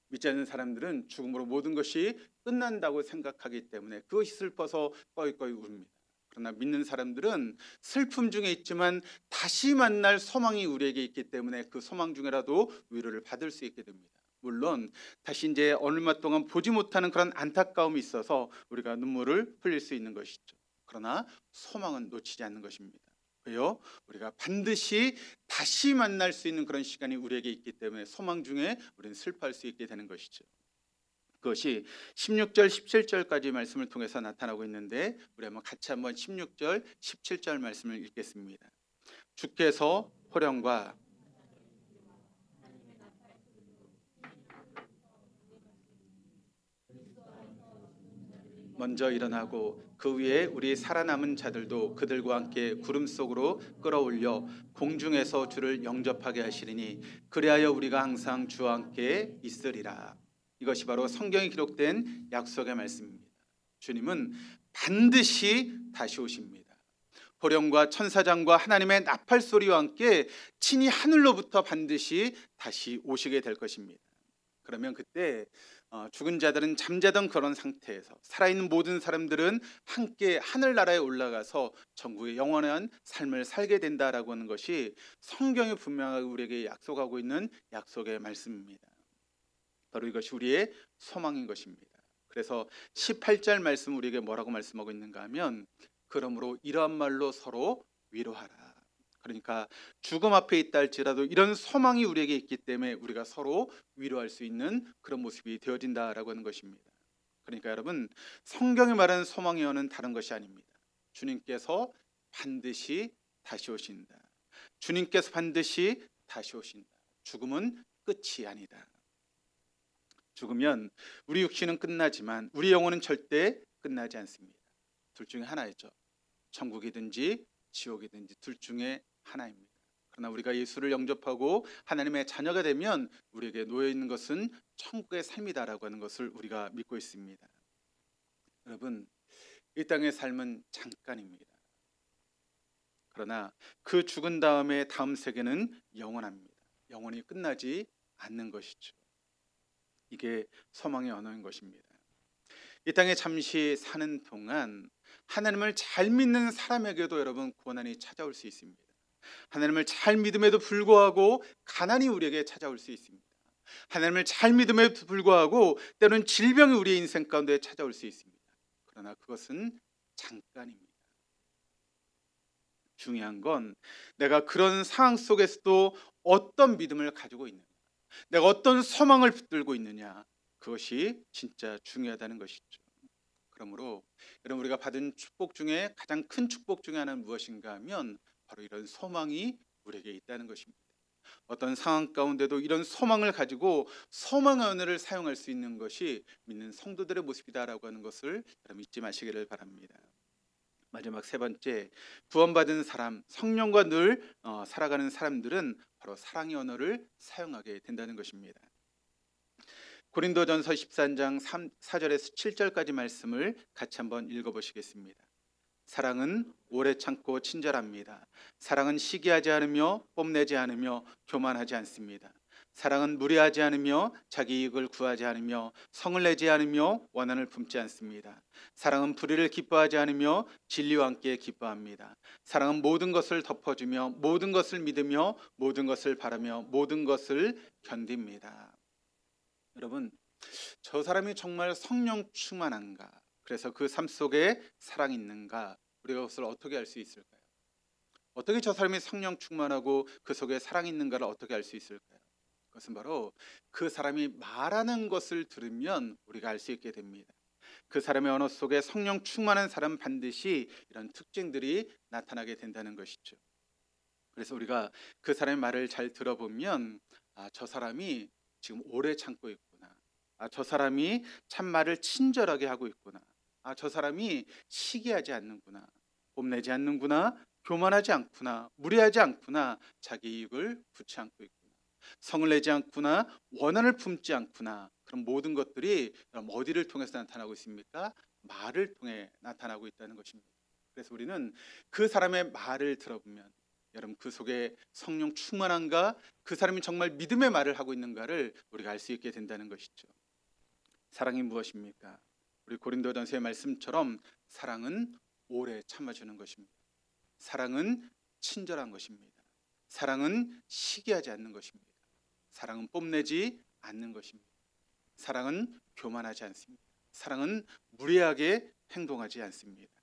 믿지 않는 사람들은 죽음으로 모든 것이 끝난다고 생각하기 때문에 그것이 슬퍼서 꺼이꺼이 웁니다. 그러나 믿는 사람들은 슬픔 중에 있지만 다시 만날 소망이 우리에게 있기 때문에 그 소망 중에라도 위로를 받을 수 있게 됩니다. 물론 다시 이제 얼마 동안 보지 못하는 그런 안타까움이 있어서 우리가 눈물을 흘릴 수 있는 것이죠. 그러나 소망은 놓치지 않는 것입니다. 왜요? 우리가 반드시 다시 만날 수 있는 그런 시간이 우리에게 있기 때문에 소망 중에 우리는 슬퍼할 수 있게 되는 것이죠. 그것이 16절, 17절까지 말씀을 통해서 나타나고 있는데 우리 같이 한번 16절, 17절 말씀을 읽겠습니다. 주께서 호령과 먼저 일어나고 그 위에 우리 살아남은 자들도 그들과 함께 구름 속으로 끌어올려 공중에서 주를 영접하게 하시리니 그리하여 우리가 항상 주와 함께 있으리라. 이것이 바로 성경에 기록된 약속의 말씀입니다. 주님은 반드시 다시 오십니다. 호령과 천사장과 하나님의 나팔 소리와 함께 친히 하늘로부터 반드시 다시 오시게 될 것입니다. 그러면 그때 죽은 자들은 잠자던 그런 상태에서 살아있는 모든 사람들은 함께 하늘나라에 올라가서 천국의 영원한 삶을 살게 된다라고 하는 것이 성경이 분명하게 우리에게 약속하고 있는 약속의 말씀입니다. 바로 이것이 우리의 소망인 것입니다. 그래서 18절 말씀 우리에게 뭐라고 말씀하고 있는가 하면 그러므로 이러한 말로 서로 위로하라. 그러니까 죽음 앞에 있다 할지라도 이런 소망이 우리에게 있기 때문에 우리가 서로 위로할 수 있는 그런 모습이 되어진다라고 하는 것입니다. 그러니까 여러분, 성경이 말하는 소망의 언은 다른 것이 아닙니다. 주님께서 반드시 다시 오신다. 주님께서 반드시 다시 오신다. 죽음은 끝이 아니다. 죽으면 우리 육신은 끝나지만 우리 영혼은 절대 끝나지 않습니다. 둘 중에 하나이죠. 천국이든지 지옥이든지 둘 중에 하나입니다. 그러나 우리가 예수를 영접하고 하나님의 자녀가 되면 우리에게 놓여 있는 것은 천국의 삶이다라고 하는 것을 우리가 믿고 있습니다. 여러분, 이 땅의 삶은 잠깐입니다. 그러나 그 죽은 다음에 다음 세계는 영원합니다. 영원히 끝나지 않는 것이죠. 이게 소망의 언어인 것입니다. 이 땅에 잠시 사는 동안 하나님을 잘 믿는 사람에게도 여러분 고난이 찾아올 수 있습니다. 하나님을 잘 믿음에도 불구하고 가난이 우리에게 찾아올 수 있습니다. 하나님을 잘 믿음에도 불구하고 때로는 질병이 우리의 인생 가운데 찾아올 수 있습니다. 그러나 그것은 잠깐입니다. 중요한 건 내가 그런 상황 속에서도 어떤 믿음을 가지고 있느냐, 내가 어떤 소망을 붙들고 있느냐, 그것이 진짜 중요하다는 것이죠. 그러므로 여러분, 우리가 받은 축복 중에 가장 큰 축복 중에 하나는 무엇인가 하면 바로 이런 소망이 우리에게 있다는 것입니다. 어떤 상황 가운데도 이런 소망을 가지고 소망의 언어를 사용할 수 있는 것이 믿는 성도들의 모습이다라고 하는 것을 여러분 잊지 마시기를 바랍니다. 마지막 세 번째, 구원받은 사람, 성령과 늘 살아가는 사람들은 바로 사랑의 언어를 사용하게 된다는 것입니다. 고린도전서 13장 4절에서 7절까지 말씀을 같이 한번 읽어보시겠습니다. 사랑은 오래 참고 친절합니다. 사랑은 시기하지 않으며 뽐내지 않으며 교만하지 않습니다. 사랑은 무례하지 않으며 자기 이익을 구하지 않으며 성을 내지 않으며 원한을 품지 않습니다. 사랑은 불의를 기뻐하지 않으며 진리와 함께 기뻐합니다. 사랑은 모든 것을 덮어주며 모든 것을 믿으며 모든 것을 바라며 모든 것을 견딥니다. 여러분, 저 사람이 정말 성령 충만한가? 그래서 그 삶 속에 사랑이 있는가? 우리가 그것을 어떻게 알 수 있을까요? 어떻게 저 사람이 성령 충만하고 그 속에 사랑이 있는가를 어떻게 알 수 있을까요? 그것은 바로 그 사람이 말하는 것을 들으면 우리가 알 수 있게 됩니다. 그 사람의 언어 속에 성령 충만한 사람은 반드시 이런 특징들이 나타나게 된다는 것이죠. 그래서 우리가 그 사람의 말을 잘 들어보면 저 사람이 지금 오래 참고 있구나. 저 사람이 참 말을 친절하게 하고 있구나. 저 사람이 시기하지 않는구나. 뽐내지 않는구나. 교만하지 않구나. 무례하지 않구나. 자기 이익을 구치 않고 있구나. 성을 내지 않구나. 원한을 품지 않구나. 그럼 모든 것들이 어디를 통해서 나타나고 있습니까? 말을 통해 나타나고 있다는 것입니다. 그래서 우리는 그 사람의 말을 들어보면 여러분 그 속에 성령 충만한가, 그 사람이 정말 믿음의 말을 하고 있는가를 우리가 알 수 있게 된다는 것이죠. 사랑이 무엇입니까? 우리 고린도전서의 말씀처럼 사랑은 오래 참아주는 것입니다. 사랑은 친절한 것입니다. 사랑은 시기하지 않는 것입니다. 사랑은 뽐내지 않는 것입니다. 사랑은 교만하지 않습니다. 사랑은 무례하게 행동하지 않습니다.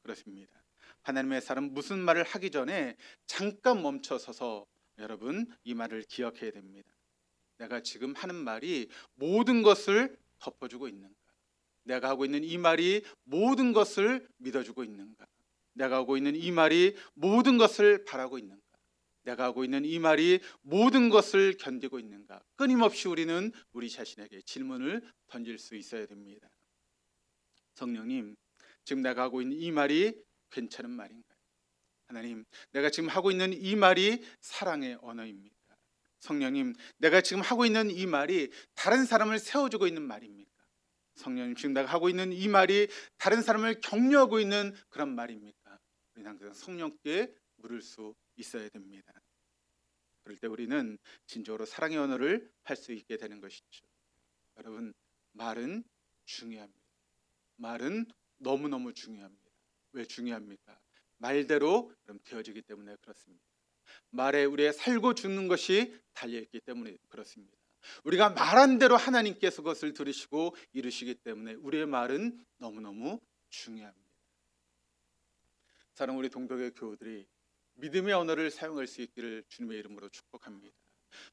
그렇습니다. 하나님의 사람 무슨 말을 하기 전에 잠깐 멈춰서서 여러분 이 말을 기억해야 됩니다. 내가 지금 하는 말이 모든 것을 덮어주고 있는가? 내가 하고 있는 이 말이 모든 것을 믿어주고 있는가? 내가 하고 있는 이 말이 모든 것을 바라고 있는가? 내가 하고 있는 이 말이 모든 것을 견디고 있는가? 끊임없이 우리는 우리 자신에게 질문을 던질 수 있어야 됩니다. 성령님, 지금 내가 하고 있는 이 말이 괜찮은 말인가요? 하나님, 내가 지금 하고 있는 이 말이 사랑의 언어입니까? 성령님, 내가 지금 하고 있는 이 말이 다른 사람을 세워주고 있는 말입니까? 성령님, 지금 내가 하고 있는 이 말이 다른 사람을 격려하고 있는 그런 말입니까? 우리는 항상 성령께 물을 수 있어야 됩니다. 그럴 때 우리는 진정으로 사랑의 언어를 할 수 있게 되는 것이죠. 여러분, 말은 중요합니다. 말은 너무너무 중요합니다. 왜 중요합니까? 말대로 되어지기 때문에 그렇습니다. 말에 우리의 살고 죽는 것이 달려있기 때문에 그렇습니다. 우리가 말한 대로 하나님께서 그것을 들으시고 이루시기 때문에 우리의 말은 너무너무 중요합니다. 사랑하는 우리 동덕의 교우들이 믿음의 언어를 사용할 수 있기를 주님의 이름으로 축복합니다.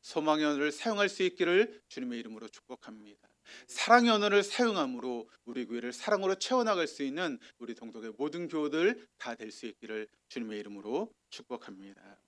소망의 언어를 사용할 수 있기를 주님의 이름으로 축복합니다. 사랑의 언어를 사용함으로 우리 교회를 사랑으로 채워나갈 수 있는 우리 동덕의 모든 교우들 다 될 수 있기를 주님의 이름으로 축복합니다.